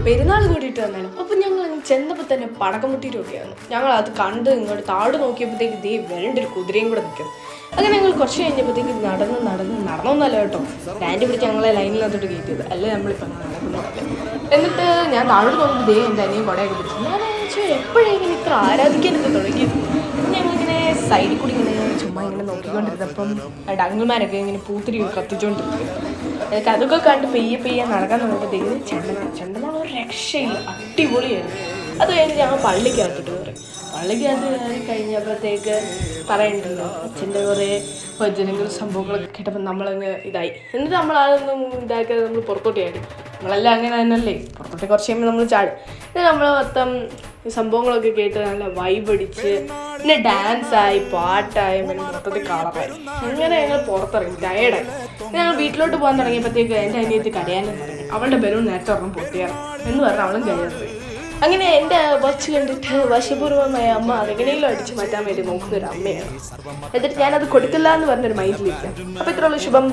പെരുന്നാൾ കൂടിയിട്ട് വന്നാണ്. അപ്പം ഞങ്ങൾ ചെന്നപ്പോൾ തന്നെ പടക്കം മുട്ടിയിട്ടൊക്കെയാണ്. ഞങ്ങൾ അത് കണ്ട് ഇങ്ങോട്ട് താട് നോക്കിയപ്പോഴത്തേക്ക് ഇതേ വരേണ്ട ഒരു കുതിരയും കൂടെ നിൽക്കും. അങ്ങനെ ഞങ്ങൾ കുറച്ച് കഴിഞ്ഞപ്പോഴത്തേക്ക് നടന്നൊന്നല്ല കേട്ടോ, ബാൻഡ് പിടിച്ച് ഞങ്ങളെ ലൈനിനകത്തോട്ട് കയറ്റിയത്. അല്ലേ നമ്മളിപ്പോൾ നടക്കുന്നത്. എന്നിട്ട് ഞാൻ താഴോട്ട് നോക്കുമ്പോൾ ദേ എൻ്റെ അനിയൻ കുടയൊക്കെ പിടിച്ചു. ഞാൻ ചോദിച്ചാൽ എപ്പോഴെങ്കിലും ഇത്ര ആരാധിക്കാനൊക്കെ തുടങ്ങിയത്. ഞങ്ങളിങ്ങനെ സൈഡിൽ കൂടി ഇങ്ങനെ ചുമ്മാ ഇങ്ങനെ നോക്കിക്കൊണ്ടിരുന്നപ്പം ഡങ്കിൾമാരൊക്കെ ഇങ്ങനെ പൂത്തിരി കത്തിച്ചുകൊണ്ടിരിക്കും. എന്നിട്ട് അതൊക്കെ കണ്ട് പെയ്യെ നടക്കാൻ തുടങ്ങിയപ്പോഴത്തേക്ക് ചെണ്ടനാൾ ഒരു രക്ഷയില്ല, അടിപൊളിയായിരുന്നു. അത് കഴിഞ്ഞ് ഞങ്ങൾ പള്ളിക്കകത്തോട്ട് കയറി. പള്ളിക്കകത്ത് കയറി കഴിഞ്ഞപ്പോഴത്തേക്ക് പറയണ്ടല്ലോ, അച്ഛൻ്റെ കുറേ ഭജനങ്ങളും സംഭവങ്ങളൊക്കെ കേട്ടപ്പോൾ നമ്മളങ്ങ് ഇതായി. എന്നിട്ട് നമ്മളതൊന്നും ഇതാക്കാതെ നമ്മൾ പുറത്തോട്ട് ചാടി. നമ്മളെല്ലാം അങ്ങനെ തന്നെയല്ലേ, പുറത്തോട്ട് കുറച്ച് കഴിയുമ്പോൾ നമ്മൾ ചാടും. എന്നിട്ട് നമ്മൾ മൊത്തം സംഭവങ്ങളൊക്കെ കേട്ട് നല്ല വൈബടിച്ച് പിന്നെ ഡാൻസായി പാട്ടായി പിന്നെ മൊത്തത്തിൽ കളറായി. അങ്ങനെ ഞങ്ങൾ പുറത്തിറങ്ങി ടയേർഡായി. ഞങ്ങൾ വീട്ടിലോട്ട് പോകാൻ തുടങ്ങിയപ്പോഴത്തേക്ക് എൻ്റെ അനിയത്തി കരയാനും തുടങ്ങി. അവളുടെ ബലൂൺ നേരത്തെ ഒരെണ്ണം പൊട്ടിയാണ് എന്ന് പറഞ്ഞാൽ അവളും കരയാൻ തുടങ്ങി. അങ്ങനെ എൻ്റെ വച്ച് കണ്ടിട്ട് വശപൂർവമായ അമ്മ അതെങ്ങനെയും അടിച്ച് മാറ്റാൻ വേണ്ടി നോക്കുന്നൊരു അമ്മയാണ്. എന്നിട്ട് ഞാനത് കൊടുക്കില്ല എന്ന് പറഞ്ഞൊരു മൈൻഡിലില്ല. അപ്പോൾ ഇത്രയുള്ള ശുഭം.